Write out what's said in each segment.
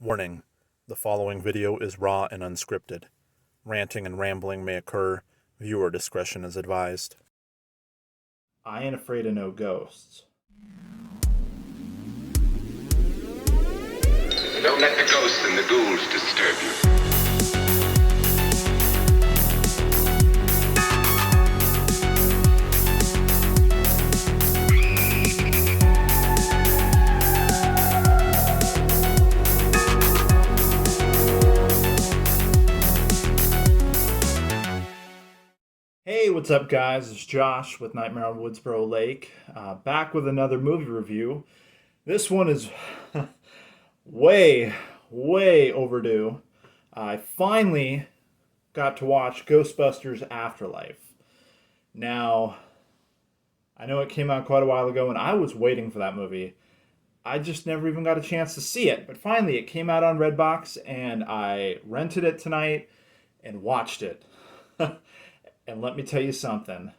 Warning: the following video is raw and unscripted. Ranting and rambling may occur. Viewer discretion is advised. I ain't afraid of no ghosts. Don't let the ghosts and the ghouls disturb you. Hey, what's up, guys? It's Josh with Nightmare on Woodsboro Lake, back with another movie review. This one is way, way overdue. I finally got to watch Ghostbusters Afterlife. Now, I know it came out quite a while ago, and I was waiting for that movie. I just never even got a chance to see it, but finally it came out on Redbox, and I rented it tonight and watched it. And let me tell you something.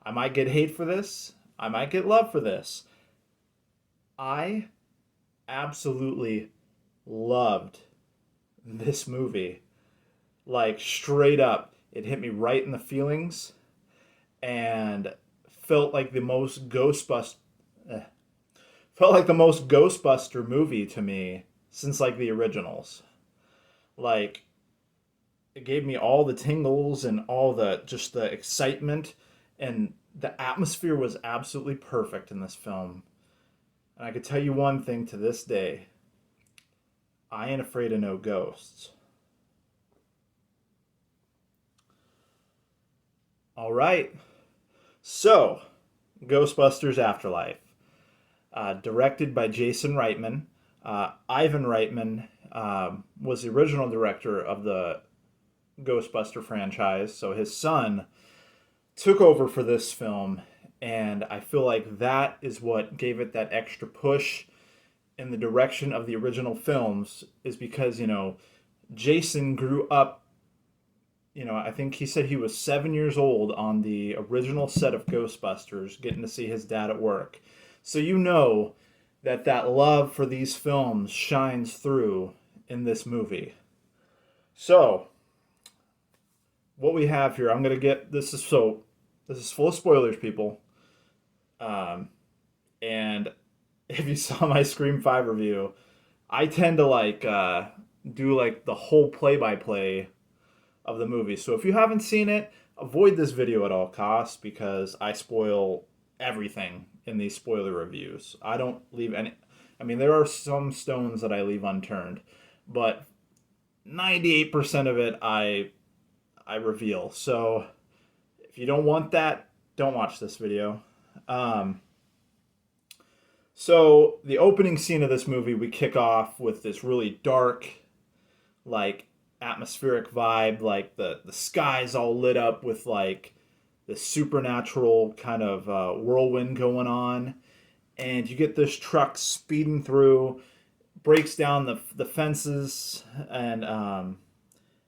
I might get hate for this. I might get love for this. I absolutely loved this movie. Like, straight up, it hit me right in the feelings and felt like the most Ghostbuster movie to me since like the originals. Like, it gave me all the tingles and all the just the excitement, and the atmosphere was absolutely perfect in this film. And I could tell you one thing to this day: I ain't afraid of no ghosts. All right, so Ghostbusters Afterlife, directed by Jason Reitman. Ivan Reitman was the original director of the Ghostbuster franchise, so his son took over for this film, and I feel like that is what gave it that extra push in the direction of the original films, is because, Jason grew up, I think he said he was 7 years old on the original set of Ghostbusters, getting to see his dad at work. So that love for these films shines through in this movie. So, what we have here, I'm gonna get this is full of spoilers, people. And if you saw my Scream 5 review, I tend to do like the whole play-by-play of the movie. So if you haven't seen it, avoid this video at all costs, because I spoil everything in these spoiler reviews. I don't leave any. I mean, there are some stones that I leave unturned, but 98% of it I reveal. So if you don't want that, don't watch this video. So the opening scene of this movie, we kick off with this really dark, like, atmospheric vibe. Like the sky's all lit up with like the supernatural kind of whirlwind going on, and you get this truck speeding through, breaks down the fences, and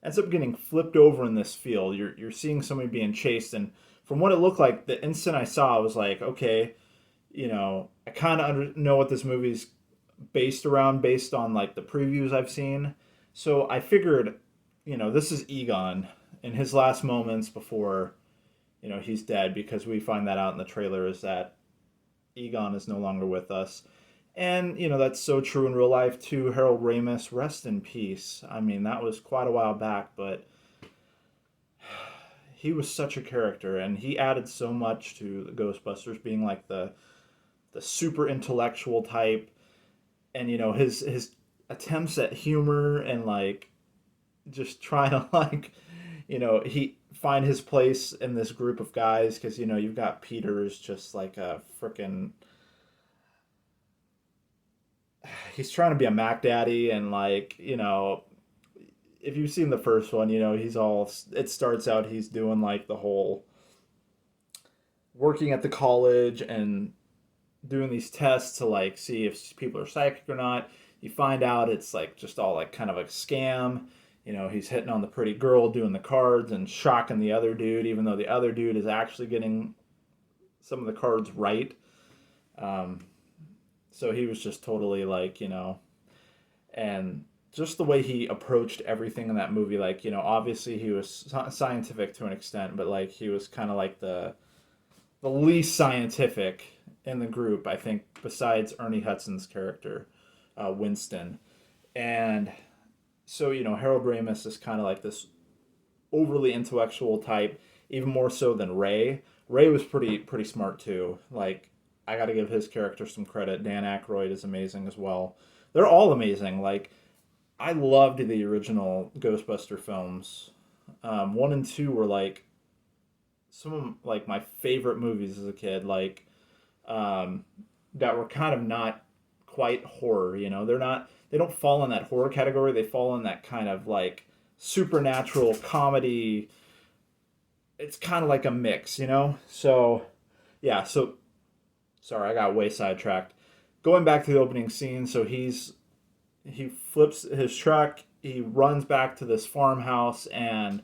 ends up getting flipped over in this field. You're seeing somebody being chased, and from what it looked like, the instant I saw, I was like, okay, I kind of know what this movie's based around, based on like the previews I've seen. So I figured, this is Egon in his last moments before, he's dead, because we find that out in the trailer, is that Egon is no longer with us. And, that's so true in real life, too. Harold Ramis, rest in peace. I mean, that was quite a while back, but he was such a character, and he added so much to the Ghostbusters, being like the super intellectual type, and, his attempts at humor, and, like, just trying to, like, he find his place in this group of guys, because, you've got Peter's just like a freaking, he's trying to be a Mac Daddy, and like, if you've seen the first one, it starts out he's doing like the whole working at the college and doing these tests to like see if people are psychic or not. You find out it's like just all like kind of a scam. He's hitting on the pretty girl, doing the cards, and shocking the other dude, even though the other dude is actually getting some of the cards right. So he was just totally like, and just the way he approached everything in that movie. Like, obviously he was scientific to an extent, but like he was kind of like the least scientific in the group, I think, besides Ernie Hudson's character, Winston. And so, Harold Ramis is kind of like this overly intellectual type, even more so than Ray. Ray was pretty smart too. Like, I got to give his character some credit. Dan Aykroyd is amazing as well. They're all amazing. Like, I loved the original Ghostbuster films. One and two were like some of like my favorite movies as a kid. Like, that were kind of not quite horror. They're not. They don't fall in that horror category. They fall in that kind of like supernatural comedy. It's kind of like a mix. So yeah. So sorry, I got way sidetracked. Going back to the opening scene, so he flips his truck, he runs back to this farmhouse, and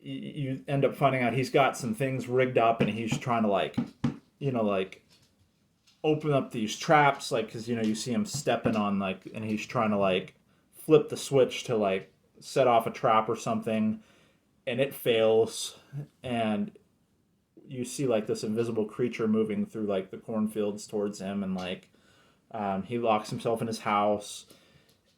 you end up finding out he's got some things rigged up, and he's trying to like open up these traps, like, because you see him stepping on, like, and he's trying to like flip the switch to like set off a trap or something, and it fails, and you see like this invisible creature moving through like the cornfields towards him, and like he locks himself in his house,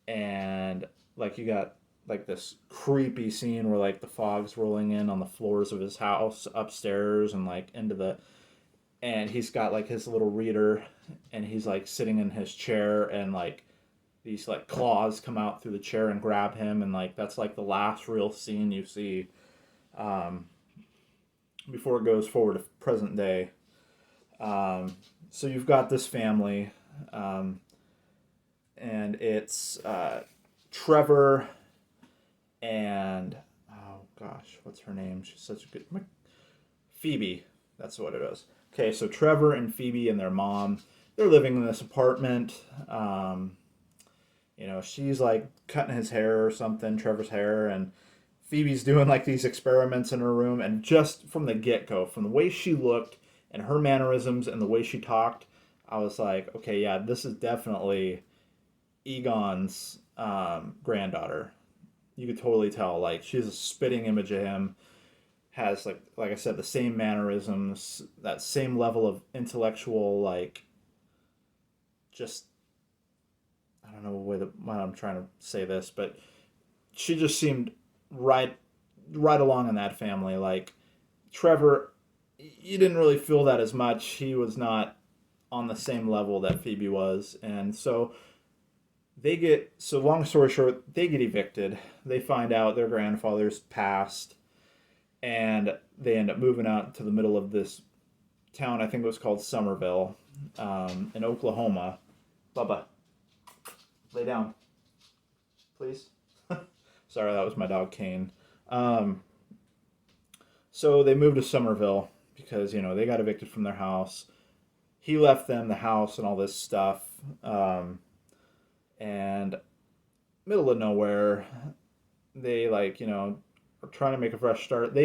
and like you got like this creepy scene where like the fog's rolling in on the floors of his house upstairs and like and he's got like his little reader, and he's like sitting in his chair, and like these like claws come out through the chair and grab him, and like that's like the last real scene you see before it goes forward to present day. So you've got this family, and it's Trevor and oh gosh, what's her name? She's such a good Phoebe. That's what it is. Okay, so Trevor and Phoebe and their mom, they're living in this apartment. She's like cutting his hair or something, Trevor's hair, and Phoebe's doing like these experiments in her room. And just from the get go, from the way she looked and her mannerisms and the way she talked, I was like, okay, yeah, this is definitely Egon's granddaughter. You could totally tell. Like, she's a spitting image of him. Has like I said, the same mannerisms, that same level of intellectual, like, just I don't know why I'm trying to say this, but she just seemed right along in that family. Like, Trevor, you didn't really feel that as much. He was not on the same level that Phoebe was, and so long story short, they get evicted. They find out their grandfather's passed, and they end up moving out to the middle of this town. I think it was called Somerville, in Oklahoma. Bubba, lay down, please. Sorry, that was my dog Kane. So they moved to Somerville because they got evicted from their house. He left them the house and all this stuff, and middle of nowhere, they are trying to make a fresh start.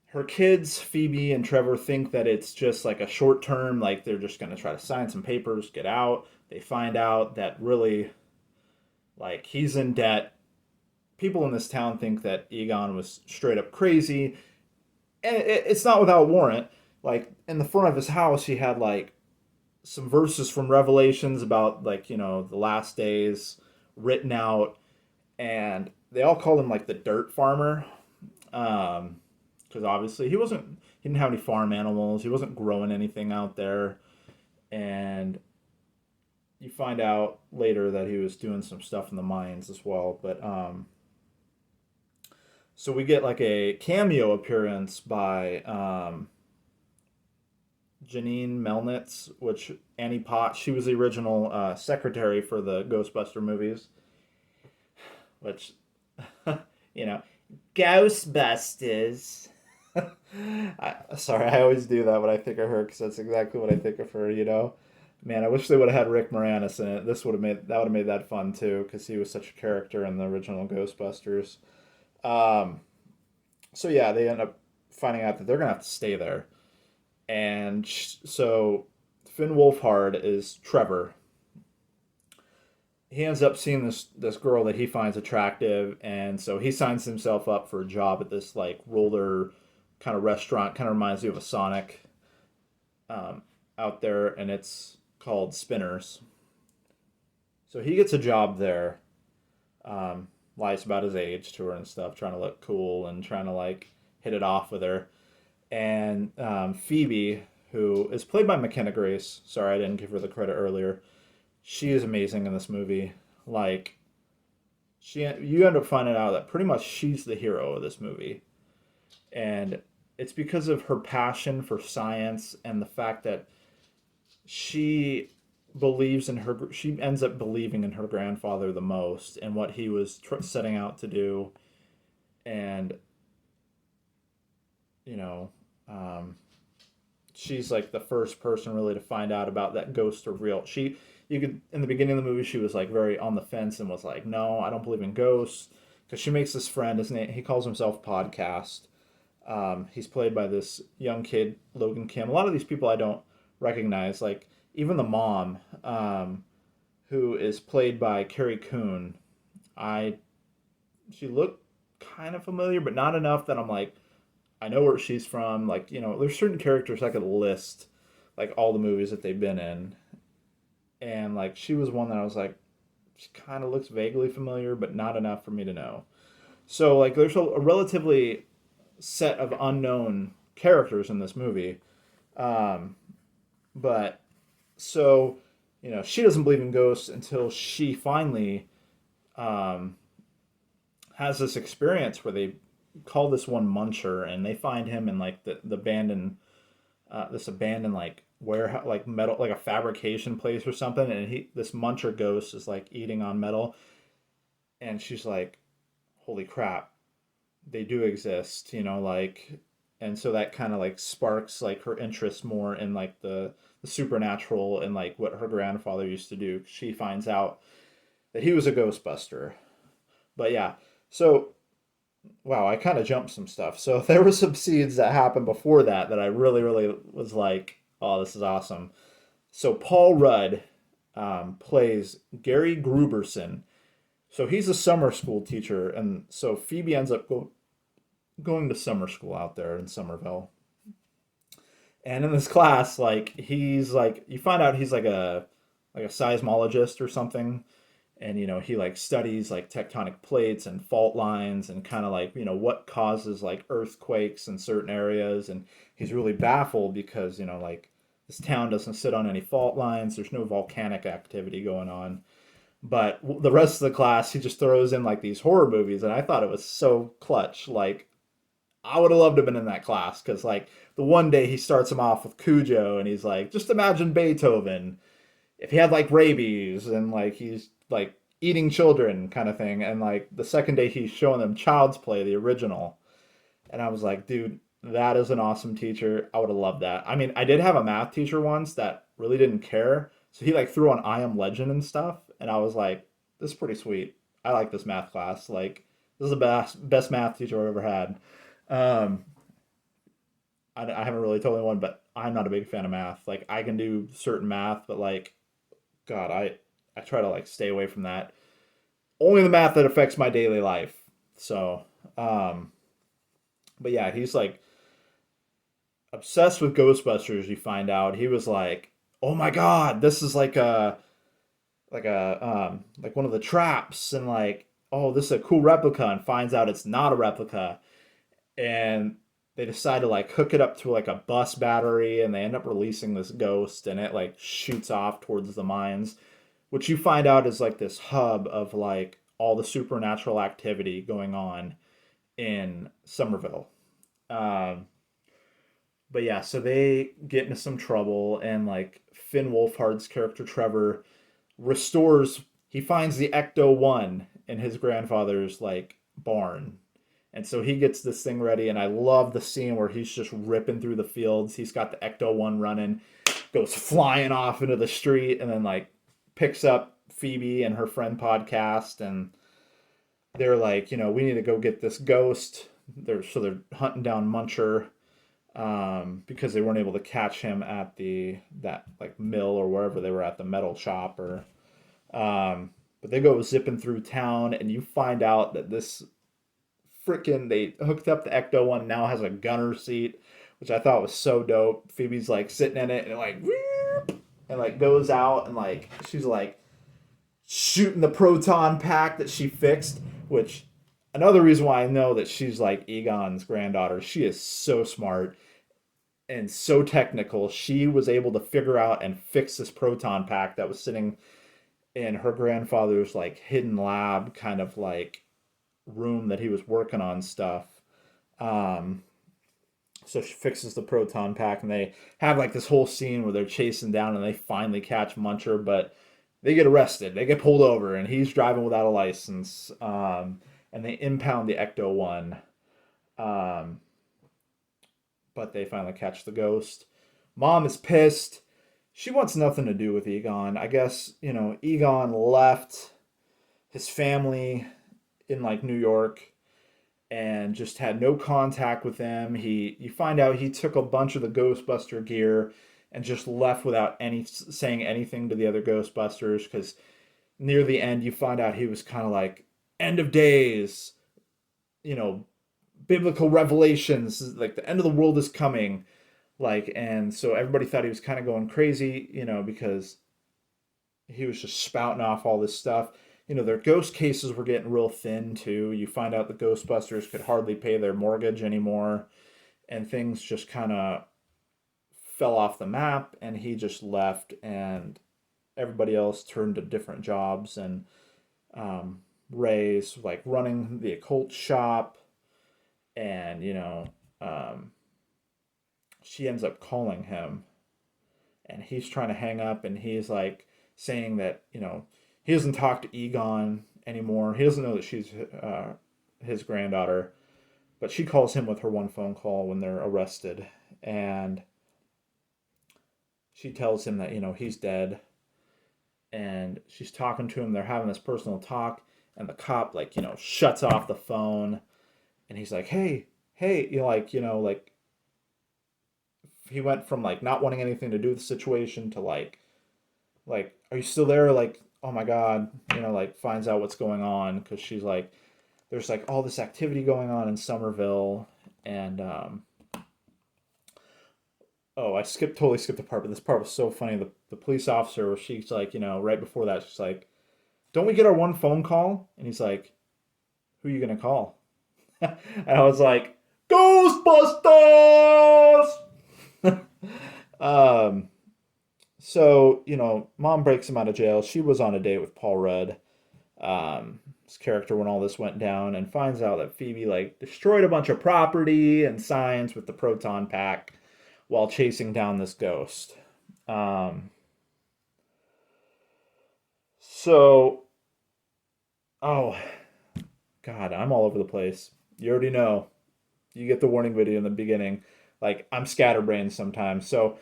Her kids, Phoebe and Trevor, think that it's just like a short term, like they're just going to try to sign some papers, get out. They find out that really, like, he's in debt. People in this town think that Egon was straight up crazy, and it's not without warrant. Like, in the front of his house, he had like some verses from Revelations about like the last days written out, and they all called him like the dirt farmer, because obviously he didn't have any farm animals, he wasn't growing anything out there, and you find out later that he was doing some stuff in the mines as well. But so we get like a cameo appearance by Janine Melnitz, which Annie Potts, she was the original secretary for the Ghostbuster movies, which Ghostbusters. Sorry, I always do that when I think of her, because that's exactly what I think of her. Man, I wish they would have had Rick Moranis in it. That would have made that fun too, because he was such a character in the original Ghostbusters. So yeah, they end up finding out that they're gonna have to stay there, and so Finn Wolfhard is Trevor. he ends up seeing this girl that he finds attractive, and so he signs himself up for a job at this like roller kind of restaurant. Kind of reminds you of a Sonic um, out there, and it's called Spinners. So he gets a job there. Lies about his age to her and stuff, trying to look cool and trying to like hit it off with her. And Phoebe, who is played by McKenna Grace, sorry I didn't give her the credit earlier. She is amazing in this movie. Like, you end up finding out that pretty much she's the hero of this movie, and it's because of her passion for science and the fact that she she ends up believing in her grandfather the most and what he was setting out to do. And you know um, she's like the first person really to find out about that ghosts are real. You could, in the beginning of the movie, she was like very on the fence and was like, no, I don't believe in ghosts, because she makes this friend, his name, he calls himself Podcast. He's played by this young kid, Logan Kim. A lot of these people I don't recognize, like even the mom, who is played by Carrie Coon. I She looked kind of familiar, but not enough that I'm like, I know where she's from. Like, there's certain characters I could list, like all the movies that they've been in, and like she was one that I was like, she kind of looks vaguely familiar, but not enough for me to know. So like, there's a relatively set of unknown characters in this movie, um, but so she doesn't believe in ghosts until she finally um, has this experience where they call this one Muncher, and they find him in like the abandoned this abandoned like warehouse, like metal, like a fabrication place or something, and this Muncher ghost is like eating on metal, and she's like, holy crap, they do exist, like. And so that kind of like sparks like her interest more in like the supernatural and like what her grandfather used to do. She finds out that he was a Ghostbuster. But yeah, so wow, I kind of jumped some stuff. So there were some scenes that happened before that I really, really was like, oh, this is awesome. So Paul Rudd plays Gary Gruberson. So he's a summer school teacher, and so Phoebe ends up going to summer school out there in Somerville. And in this class, like he's like, you find out he's like a seismologist or something, and he like studies like tectonic plates and fault lines and kind of like what causes like earthquakes in certain areas. And he's really baffled because like this town doesn't sit on any fault lines, there's no volcanic activity going on. But the rest of the class, he just throws in like these horror movies, and I thought it was so clutch. Like, I would have loved to have been in that class, because like the one day he starts him off with Cujo, and he's like, just imagine Beethoven if he had like rabies, and like he's like eating children kind of thing. And like the second day he's showing them Child's Play, the original, and I was like, dude, that is an awesome teacher. I would have loved that. I mean, I did have a math teacher once that really didn't care, so he like threw on I Am Legend and stuff, and I was like, this is pretty sweet. I like this math class. Like, this is the best math teacher I've ever had. um I haven't really told anyone, but I'm not a big fan of math. Like, I can do certain math, but like, God, I try to like stay away from that. Only the math that affects my daily life. So, um, but yeah, he's like obsessed with Ghostbusters. You find out he was like, oh my God, this is like one of the traps, and like, oh, this is a cool replica, and finds out it's not a replica. And they decide to like hook it up to like a bus battery, and they end up releasing this ghost, and it like shoots off towards the mines, which you find out is like this hub of like all the supernatural activity going on in Somerville. Um, but yeah, so they get into some trouble, and like Finn Wolfhard's character Trevor he finds the Ecto 1 in his grandfather's like barn. And so he gets this thing ready, and I love the scene where he's just ripping through the fields. He's got the Ecto 1 running, goes flying off into the street, and then like picks up Phoebe and her friend Podcast, and they're like, we need to go get this ghost. They're hunting down Muncher, because they weren't able to catch him at that like mill or wherever they were at, the metal shop. Or but But they go zipping through town, and you find out that this freaking they hooked up the Ecto one now has a gunner seat, which I thought was so dope. Phoebe's like sitting in it and like whoop, and like goes out and like she's like shooting the proton pack that she fixed, which another reason why I know that she's like Egon's granddaughter. She is so smart and so technical. She was able to figure out and fix this proton pack that was sitting in her grandfather's like hidden lab kind of like room that he was working on stuff. Um, so she fixes the proton pack, and they have like this whole scene where they're chasing down, and they finally catch Muncher, but they get arrested. They get pulled over, and he's driving without a license. And they impound the Ecto one. Um, but they finally catch the ghost. Mom is pissed. She wants nothing to do with Egon. I guess, Egon left his family in like New York and just had no contact with them. You find out he took a bunch of the Ghostbuster gear and just left without any saying anything to the other Ghostbusters, because near the end you find out he was kind of like end of days, you know, biblical revelations, like the end of the world is coming, like, and so everybody thought he was kind of going crazy, because he was just spouting off all this stuff. Their ghost cases were getting real thin too. You find out the Ghostbusters could hardly pay their mortgage anymore, and things just kind of fell off the map, and he just left, and everybody else turned to different jobs. And Ray's like running the occult shop, and she ends up calling him, and he's trying to hang up, and he's like saying that he doesn't talk to Egon anymore. He doesn't know that she's his granddaughter, but she calls him with her one phone call when they're arrested, and she tells him that he's dead, and she's talking to him. They're having this personal talk, and the cop like shuts off the phone, and he's like, hey, like he went from like not wanting anything to do with the situation to like are you still there, like, oh my god, like finds out what's going on, because she's like there's like all this activity going on in Somerville. And oh, I totally skipped a part, but this part was so funny. The police officer, where she's like, right before that, she's like, don't we get our one phone call? And he's like, who are you gonna call? And I was like, Ghostbusters. So, mom breaks him out of jail. She was on a date with Paul Rudd, his character, when all this went down, and finds out that Phoebe like destroyed a bunch of property and signs with the proton pack while chasing down this ghost. Um, so, oh God, I'm all over the place. You already know. You get the warning video in the beginning. Like, I'm scatterbrained sometimes. So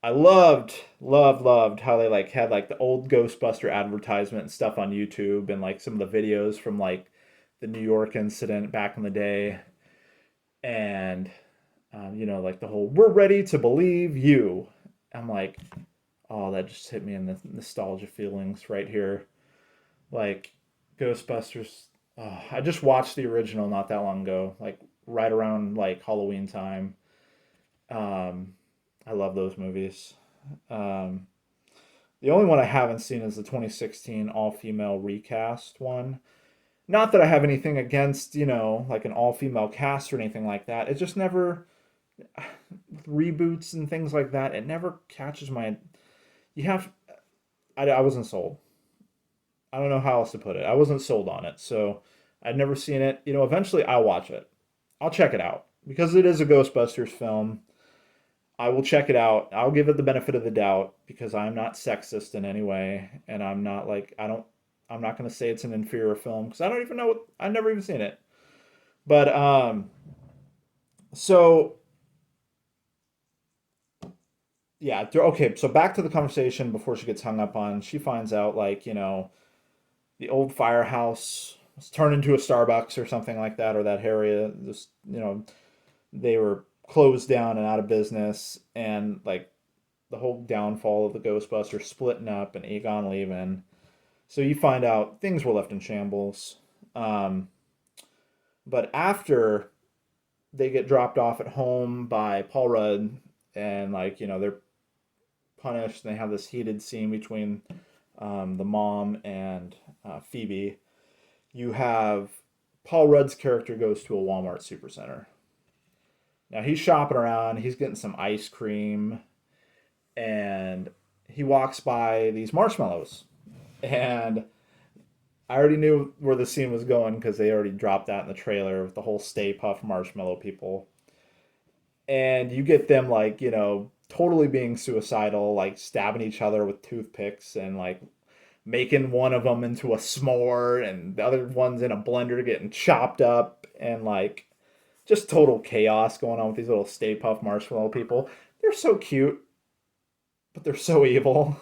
I loved how they like had like the old Ghostbuster advertisement and stuff on YouTube, and like some of the videos from like the New York incident back in the day. And like the whole "we're ready to believe you." I'm like, oh, that just hit me in the nostalgia feelings right here. Like Ghostbusters. Oh, I just watched the original not that long ago, like right around like Halloween time. Um, I love those movies. Um, the only one I haven't seen is the 2016 all-female recast one. Not that I have anything against, like an all-female cast or anything like that. It just never, with reboots and things like that, it never catches my. You have, I wasn't sold. I don't know how else to put it. I wasn't sold on it, so I'd never seen it. Eventually I'll watch it. I'll check it out because it is a Ghostbusters film. I will check it out. I'll give it the benefit of the doubt because I'm not sexist in any way, and I'm not like I'm not going to say it's an inferior film because I don't even know I've never even seen it. But so yeah, okay, so back to the conversation before she gets hung up on. She finds out like, the old firehouse was turned into a Starbucks or something like that, or that area just, they were closed down and out of business, and like the whole downfall of the Ghostbusters splitting up and Egon leaving. So you find out things were left in shambles. Um, but after they get dropped off at home by Paul Rudd, and like they're punished, and they have this heated scene between the mom and Phoebe. You have Paul Rudd's character goes to a Walmart supercenter. Now he's shopping around, he's getting some ice cream, and he walks by these marshmallows. And I already knew where the scene was going because they already dropped that in the trailer with the whole Stay Puft Marshmallow people. And you get them like, totally being suicidal, like stabbing each other with toothpicks and like making one of them into a s'more and the other one's in a blender getting chopped up and like just total chaos going on with these little Stay Puft Marshmallow people. They're so cute, but they're so evil.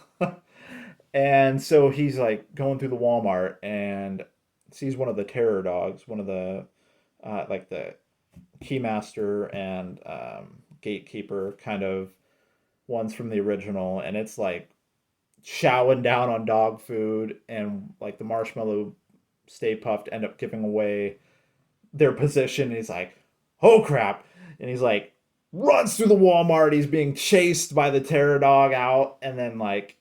And so he's like going through the Walmart and sees one of the terror dogs, one of the like the keymaster and gatekeeper kind of ones from the original, and it's like chowing down on dog food, and like the marshmallow Stay Puffed end up giving away their position. And he's like, "Oh crap!" And he's like runs through the Walmart. He's being chased by the terror dog out, and then like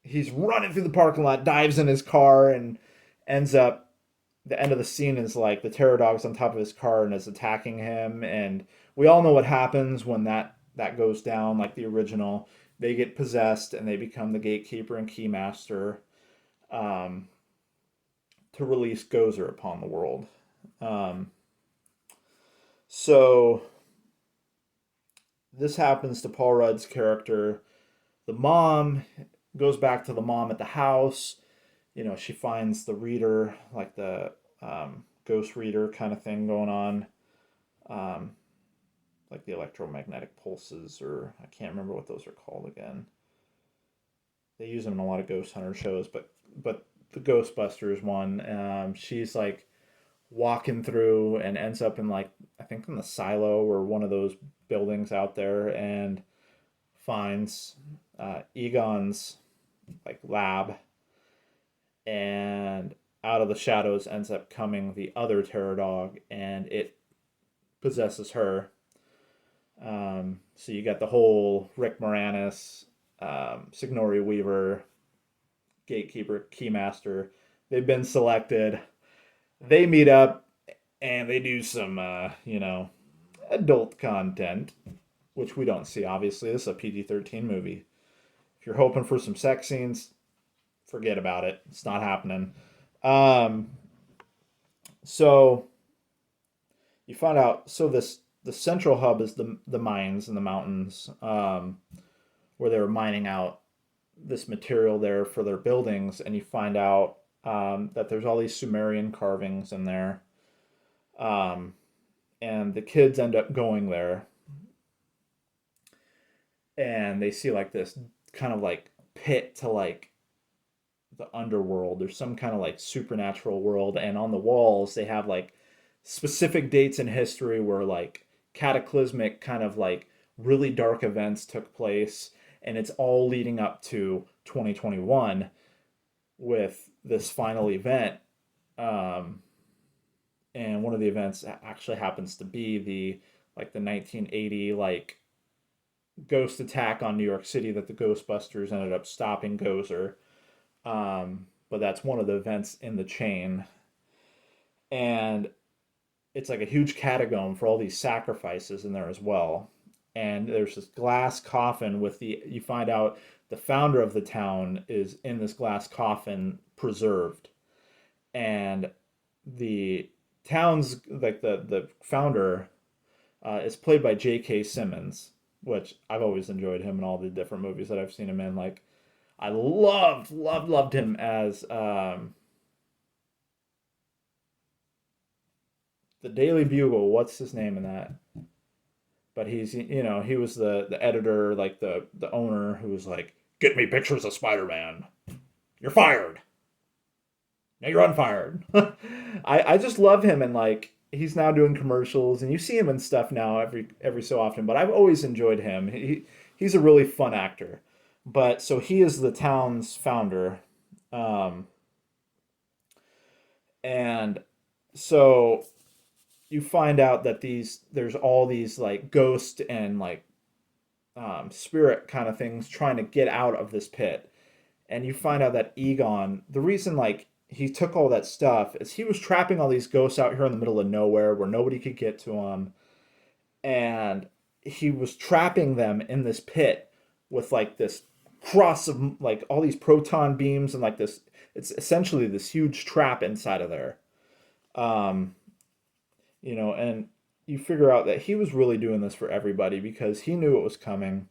he's running through the parking lot, dives in his car, and ends up. The end of the scene is like the terror dog's on top of his car and is attacking him, and we all know what happens when that goes down. Like the original, they get possessed and they become the gatekeeper and keymaster, um, to release Gozer upon the world. Um, so this happens to Paul Rudd's character. The mom goes back to the mom at the house. She finds the reader, like the ghost reader kind of thing going on, um, like the electromagnetic pulses, or I can't remember what those are called again. They use them in a lot of ghost hunter shows, but the Ghostbusters one, she's like walking through and ends up in like I think in the silo or one of those buildings out there, and finds Egon's like lab, and out of the shadows ends up coming the other terror dog, and it possesses her. So you got the whole Rick Moranis, Sigourney Weaver, gatekeeper, keymaster. They've been selected. They meet up and they do some, adult content, which we don't see. Obviously, this is a PG-13 movie. If you're hoping for some sex scenes, forget about it. It's not happening. Um, so you find out. So the central hub is the mines in the mountains, where they're mining out this material there for their buildings, and you find out that there's all these Sumerian carvings in there, um, and the kids end up going there, and they see like this kind of like pit to like the underworld or some kind of like supernatural world, and on the walls they have like specific dates in history where like cataclysmic kind of like really dark events took place, and it's all leading up to 2021 with this final event. um, and one of the events actually happens to be the 1980 like ghost attack on New York City that the Ghostbusters ended up stopping Gozer. But that's one of the events in the chain. And it's like a huge catacomb for all these sacrifices in there as well. And there's this glass coffin with you find out the founder of the town is in this glass coffin preserved. And the town's, like the founder, is played by J.K. Simmons, which I've always enjoyed him in all the different movies that I've seen him in. Like, I loved him as the Daily Bugle. What's his name in that? But he was the editor, like the owner, who was like, "Get me pictures of Spider-Man. You're fired. Now you're unfired." I just love him, and like he's now doing commercials, and you see him in stuff now every so often. But I've always enjoyed him. He's a really fun actor. But so he is the town's founder. Um, And so you find out that there's all these like ghost and like spirit kind of things trying to get out of this pit. And you find out that Egon, the reason like he took all that stuff is he was trapping all these ghosts out here in the middle of nowhere where nobody could get to them, and he was trapping them in this pit with like this cross of like all these proton beams and like this. It's essentially this huge trap inside of there. Um, and you figure out that he was really doing this for everybody because he knew it was coming.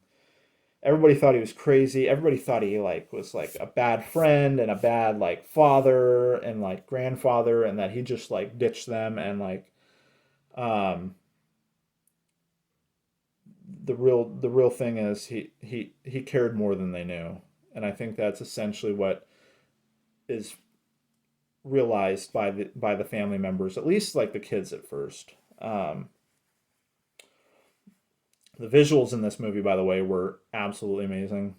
Everybody thought he was crazy. Everybody thought he like was like a bad friend and a bad like father and like grandfather, and that he just like ditched them, and like um the real thing is he cared more than they knew. And I think that's essentially what is realized by the family members, at least like the kids at first. The visuals in this movie, by the way, were absolutely amazing.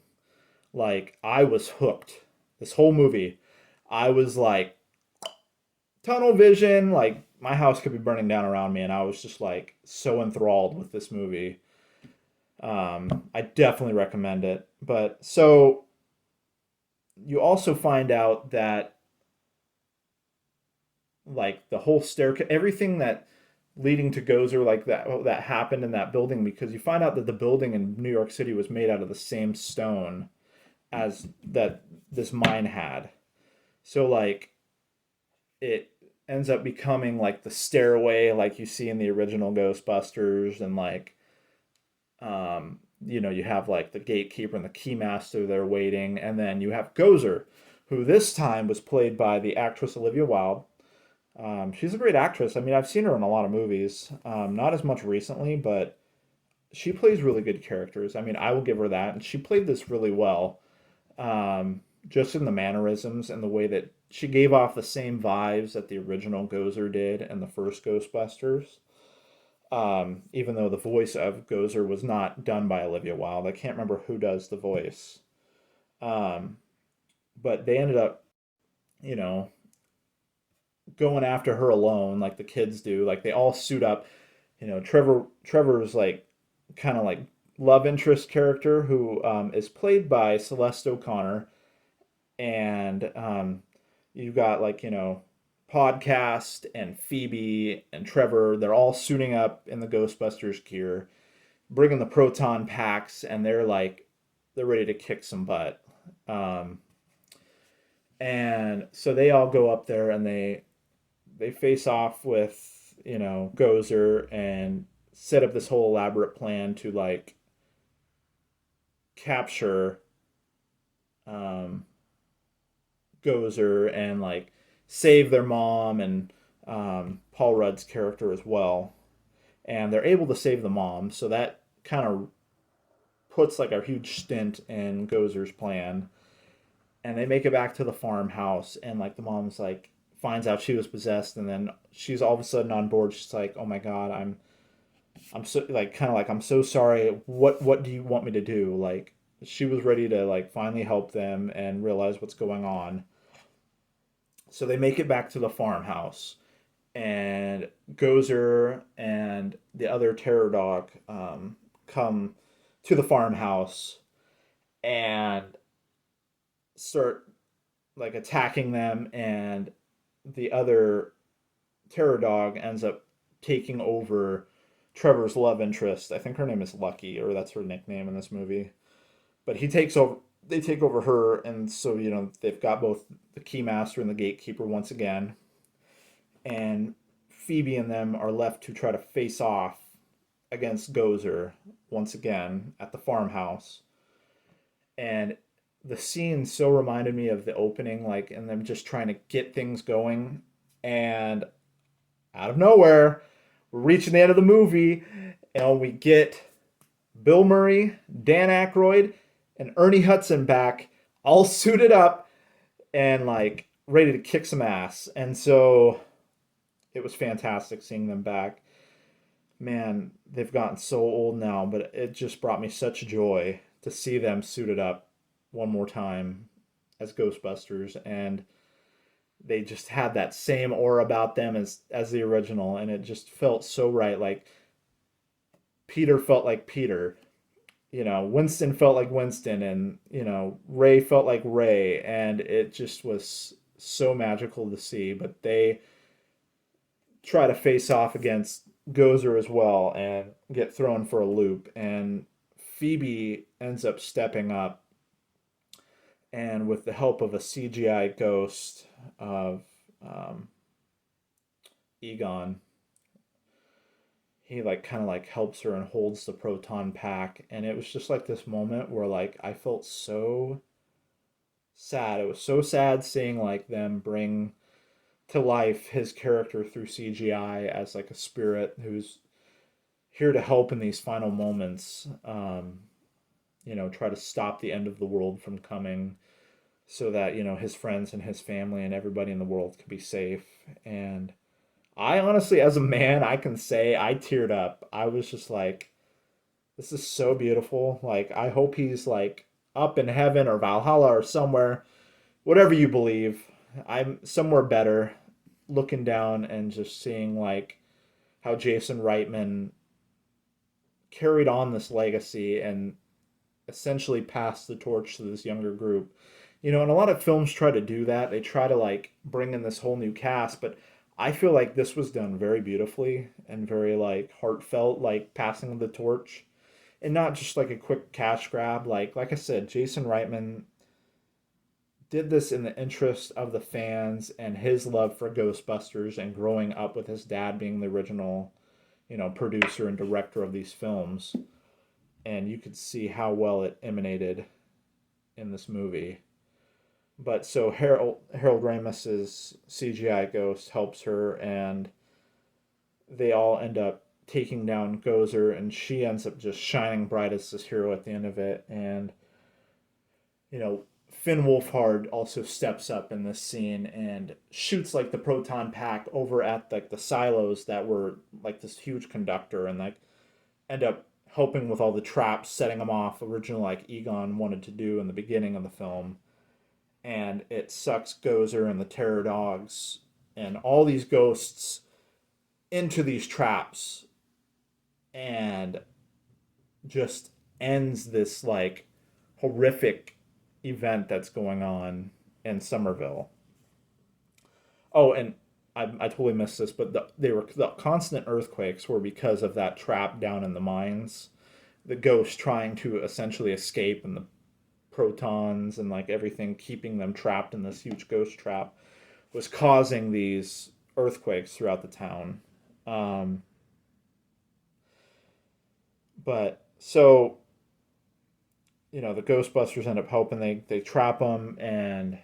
Like I was hooked. This whole movie, I was like tunnel vision. Like my house could be burning down around me, and I was just like so enthralled with this movie. I definitely recommend it. But so you also find out that like the whole staircase, everything that leading to Gozer, like that happened in that building, because you find out that the building in New York City was made out of the same stone as that this mine had. So like it ends up becoming like the stairway like you see in the original Ghostbusters, and like you have like the gatekeeper and the keymaster there waiting, and then you have Gozer, who this time was played by the actress Olivia Wilde. She's a great actress. I mean, I've seen her in a lot of movies, not as much recently, but she plays really good characters. I mean, I will give her that, and she played this really well. Just in the mannerisms and the way that she gave off the same vibes that the original Gozer did and the first Ghostbusters. Even though the voice of Gozer was not done by Olivia Wilde. I can't remember who does the voice. Um, but they ended up, you know, going after her alone, like the kids do. Like they all suit up. Trevor's like kind of like love interest character, who is played by Celeste O'Connor, and you've got like Podcast and Phoebe and Trevor. They're all suiting up in the Ghostbusters gear, bringing the proton packs, and they're ready to kick some butt. Um, and so they all go up there, and they face off with Gozer, and set up this whole elaborate plan to like capture um, Gozer and like save their mom and Paul Rudd's character as well. And they're able to save the mom, so that kind of puts like a huge stint in Gozer's plan. And they make it back to the farmhouse, and like the mom's like finds out she was possessed, and then she's all of a sudden on board. She's like, "Oh my god, I'm so like kind of like I'm so sorry. What do you want me to do?" Like she was ready to like finally help them and realize what's going on. So they make it back to the farmhouse, and Gozer and the other terror dog come to the farmhouse and start like attacking them, and the other terror dog ends up taking over Trevor's love interest. I think her name is Lucky, or that's her nickname in this movie. But he takes over. They take over her, and so they've got both the keymaster and the gatekeeper once again, and Phoebe and them are left to try to face off against Gozer once again at the farmhouse. And the scene so reminded me of the opening, like, and them just trying to get things going, and out of nowhere, we're reaching the end of the movie, and we get Bill Murray, Dan Aykroyd, and Ernie Hudson back, all suited up and like ready to kick some ass. And so it was fantastic seeing them back. Man, they've gotten so old now, but it just brought me such joy to see them suited up one more time as Ghostbusters. And they just had that same aura about them as the original, and it just felt so right. Like Peter felt like Peter, Winston felt like Winston, and Ray felt like Ray, and it just was so magical to see. But they try to face off against Gozer as well and get thrown for a loop, and Phoebe ends up stepping up, and with the help of a CGI ghost of um, Egon, he like kind of like helps her and holds the proton pack, and it was just like this moment where like I felt so sad. It was so sad seeing like them bring to life his character through CGI as like a spirit who's here to help in these final moments. Try to stop the end of the world from coming, so that his friends and his family and everybody in the world can be safe. And I honestly, as a man, I can say I teared up. I was just like, this is so beautiful. Like, I hope he's like up in heaven or Valhalla or somewhere, whatever you believe. I'm somewhere better, looking down and just seeing like how Jason Reitman carried on this legacy and essentially passed the torch to this younger group. And a lot of films try to do that. They try to like bring in this whole new cast, but I feel like this was done very beautifully and very like heartfelt, like passing of the torch, and not just like a quick cash grab. Like I said, Jason Reitman did this in the interest of the fans and his love for Ghostbusters and growing up with his dad being the original, producer and director of these films. And you could see how well it emanated in this movie. But so Harold Ramis's CGI ghost helps her, and they all end up taking down Gozer, and she ends up just shining bright as this hero at the end of it. And Finn Wolfhard also steps up in this scene and shoots like the proton pack over at like the silos that were like this huge conductor, and like end up helping with all the traps, setting them off. Original like Egon wanted to do in the beginning of the film, and it sucks Gozer and the terror dogs and all these ghosts into these traps, and just ends this like horrific event that's going on in Somerville. Oh, and I totally missed this, but the constant earthquakes were because of that trap down in the mines. The ghost trying to essentially escape, and the protons and like everything keeping them trapped in this huge ghost trap was causing these earthquakes throughout the town. Um, but so the Ghostbusters end up helping. They trap them, and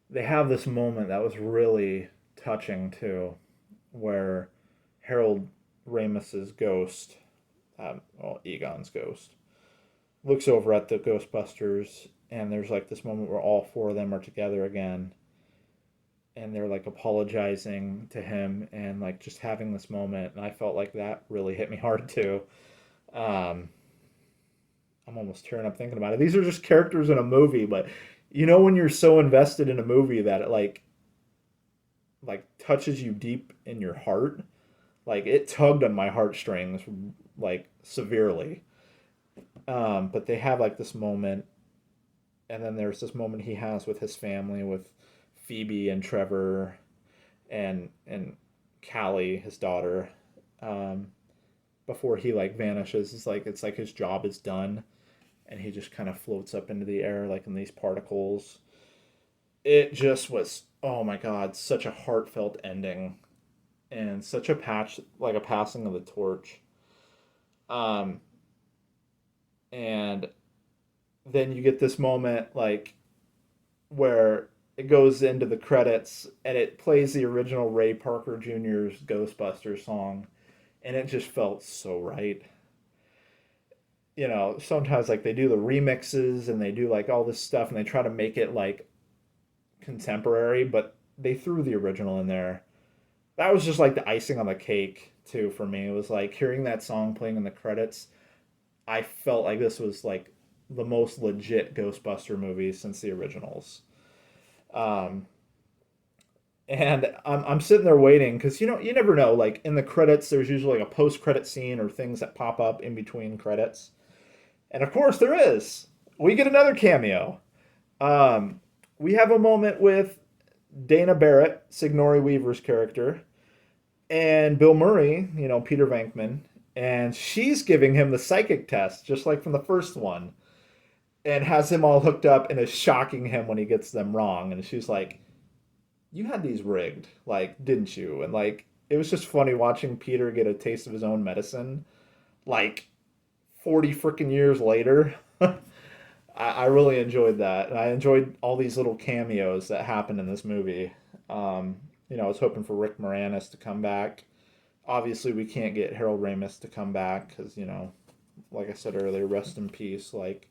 they have this moment that was really touching too, where Harold Ramis's ghost, Egon's ghost, looks over at the Ghostbusters, and there's like this moment where all four of them are together again, and they're like apologizing to him and like just having this moment, and I felt like that really hit me hard too. Um, I'm almost tearing up thinking about it. These are just characters in a movie, but when you're so invested in a movie that it like touches you deep in your heart, like it tugged on my heartstrings like severely. But they have like this moment, and then there's this moment he has with his family, with Phoebe and Trevor, and Callie, his daughter. Um, Before he like vanishes, it's like his job is done, and he just kind of floats up into the air like in these particles. It just was, oh my god, such a heartfelt ending, and such a passing of the torch. Um, and then you get this moment like where it goes into the credits and it plays the original Ray Parker Jr.'s Ghostbusters song, and it just felt so right. Sometimes like they do the remixes and they do like all this stuff and they try to make it like contemporary, but they threw the original in there. That was just like the icing on the cake too for me. It was like hearing that song playing in the credits. I felt like this was like the most legit Ghostbuster movie since the originals. Um, and I'm sitting there waiting because you never know. Like in the credits, there's usually like a post credit scene or things that pop up in between credits, and of course there is. We get another cameo. Um, we have a moment with Dana Barrett, Sigourney Weaver's character, and Bill Murray, Peter Venkman, and she's giving him the psychic test, just like from the first one, and has him all hooked up and is shocking him when he gets them wrong. And she's like, "You had these rigged, like, didn't you?" And like, it was just funny watching Peter get a taste of his own medicine, like 40 freaking years later. I really enjoyed that, and I enjoyed all these little cameos that happened in this movie. I was hoping for Rick Moranis to come back. Obviously, we can't get Harold Ramis to come back because like I said earlier, rest in peace. Like,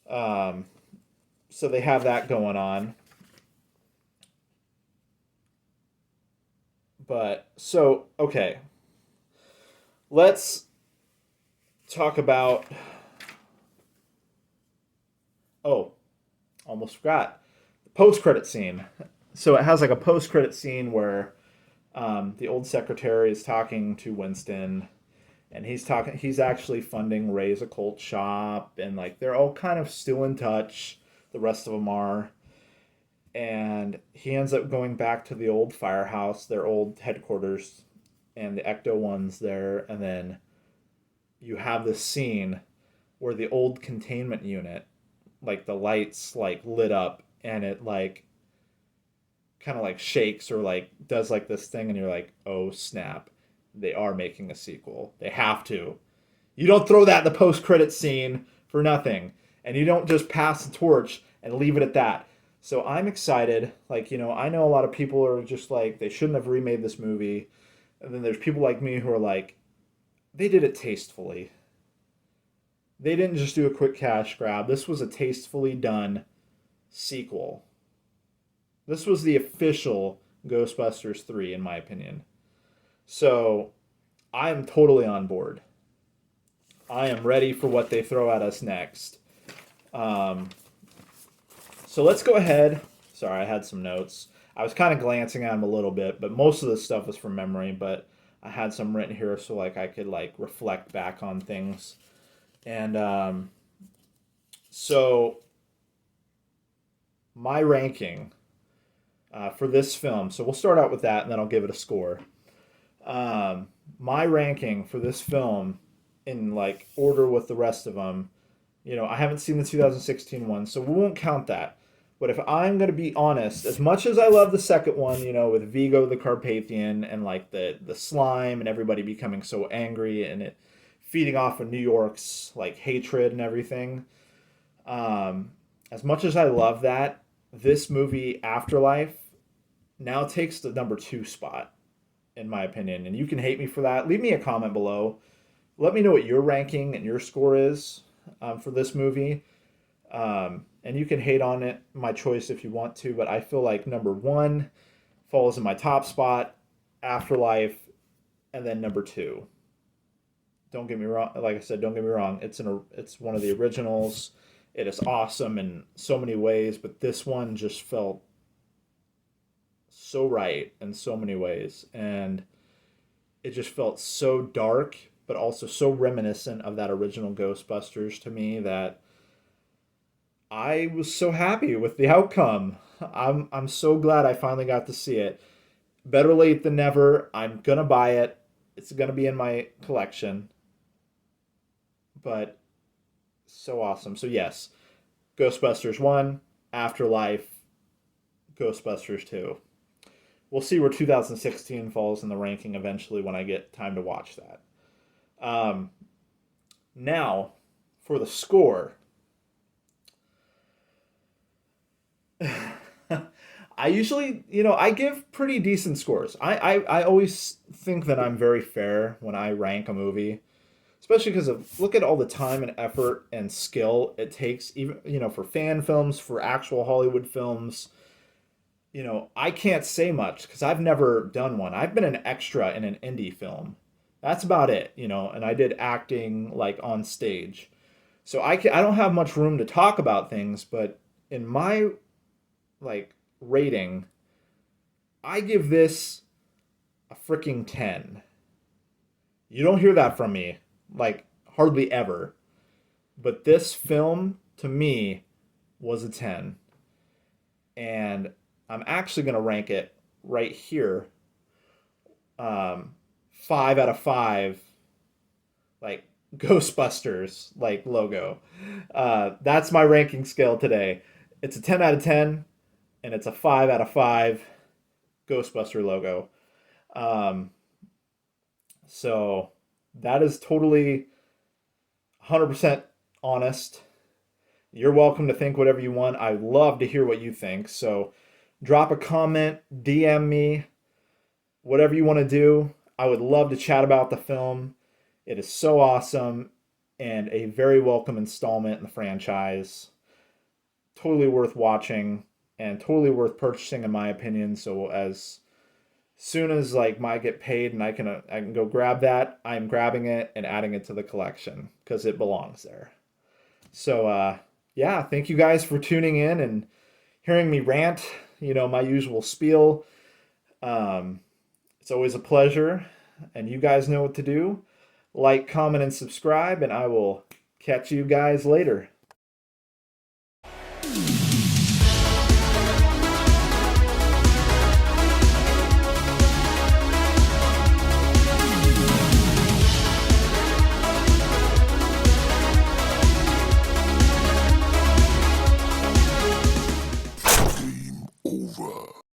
so they have that going on. But so okay, let's talk about. Oh, almost forgot the post-credit scene. So it has like a post-credit scene where the old secretary is talking to Winston, and he's actually funding Ray's occult shop, and like they're all kind of still in touch. The rest of them are, and he ends up going back to the old firehouse, their old headquarters, and the Ecto one's there, and then you have this scene where the old containment unit, like the lights like lit up, and it like kind of like shakes or like does like this thing, and you're like, oh snap, they are making a sequel. They have to. You don't throw that in the post-credit scene for nothing, and you don't just pass the torch and leave it at that. So I'm excited. Like, I know a lot of people are just like, they shouldn't have remade this movie. And then there's people like me who are like, they did it tastefully. They didn't just do a quick cash grab. This was a tastefully done sequel. This was the official Ghostbusters 3, in my opinion. So I'm totally on board. I am ready for what they throw at us next. So let's go ahead. Sorry, I had some notes. I was kind of glancing at them a little bit, but most of this stuff is from memory. But I had some written here so like I could like reflect back on things. And so my ranking for this film. So we'll start out with that, and then I'll give it a score. My ranking for this film, in like order with the rest of them. I haven't seen the 2016 one, so we won't count that. But if I'm going to be honest, as much as I love the second one, with Vigo the Carpathian and like the slime and everybody becoming so angry and it feeding off of New York's like hatred and everything, as much as I love that, this movie Afterlife now takes the number 2 spot in my opinion. And you can hate me for that. Leave me a comment below. Let me know what your ranking and your score is for this movie. And you can hate on it, my choice if you want to, but I feel like number 1 falls in my top spot, Afterlife, and then number 2. Don't get me wrong. Like I said, don't get me wrong. It's one of the originals. It is awesome in so many ways, but this one just felt so right in so many ways, and it just felt so dark, but also so reminiscent of that original Ghostbusters to me that I was so happy with the outcome. I'm so glad I finally got to see it. Better late than never. I'm gonna buy it. It's gonna be in my collection. But so awesome. So yes, Ghostbusters 1, Afterlife, Ghostbusters 2. We'll see where 2016 falls in the ranking eventually when I get time to watch that. Now, for the score. I usually, I give pretty decent scores. I always think that I'm very fair when I rank a movie, especially because of look at all the time and effort and skill it takes, even for fan films, for actual Hollywood films. I can't say much because I've never done one. I've been an extra in an indie film. That's about it, and I did acting like on stage. So I don't have much room to talk about things, but in my like rating, I give this a freaking 10. You don't hear that from me, like, hardly ever. But this film, to me, was a 10. And I'm actually going to rank it right here, 5 out of 5, like, Ghostbusters, like, logo. That's my ranking scale today. It's a 10 out of 10, and it's a 5 out of 5 Ghostbuster logo. Um, so that is totally 100% honest. You're welcome to think whatever you want. I'd love to hear what you think. So drop a comment, DM me, whatever you want to do. I would love to chat about the film. It is so awesome and a very welcome installment in the franchise. Totally worth watching and totally worth purchasing in my opinion. So as soon as like I get paid and I can go grab that, I'm grabbing it and adding it to the collection because it belongs there. So yeah, thank you guys for tuning in and hearing me rant, my usual spiel. It's always a pleasure, and you guys know what to do. Like, comment, and subscribe, and I will catch you guys later.